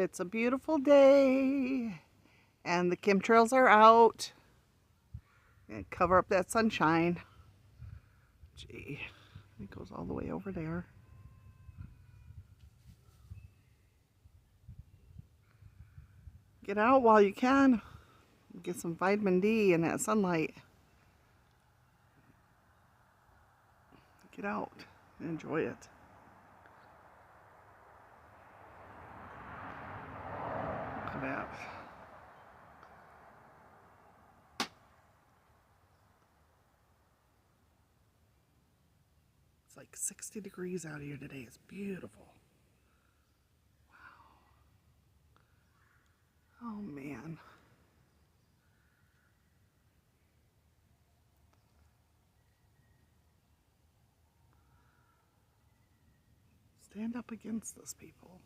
It's a beautiful day and the chemtrails are out and cover up that sunshine. Gee, it goes all the way over there. Get out while you can. Get some vitamin D in that sunlight. Get out and enjoy it. Look at that. It's like 60 degrees out here today. It's beautiful. Wow. Oh man. Stand up against this, people.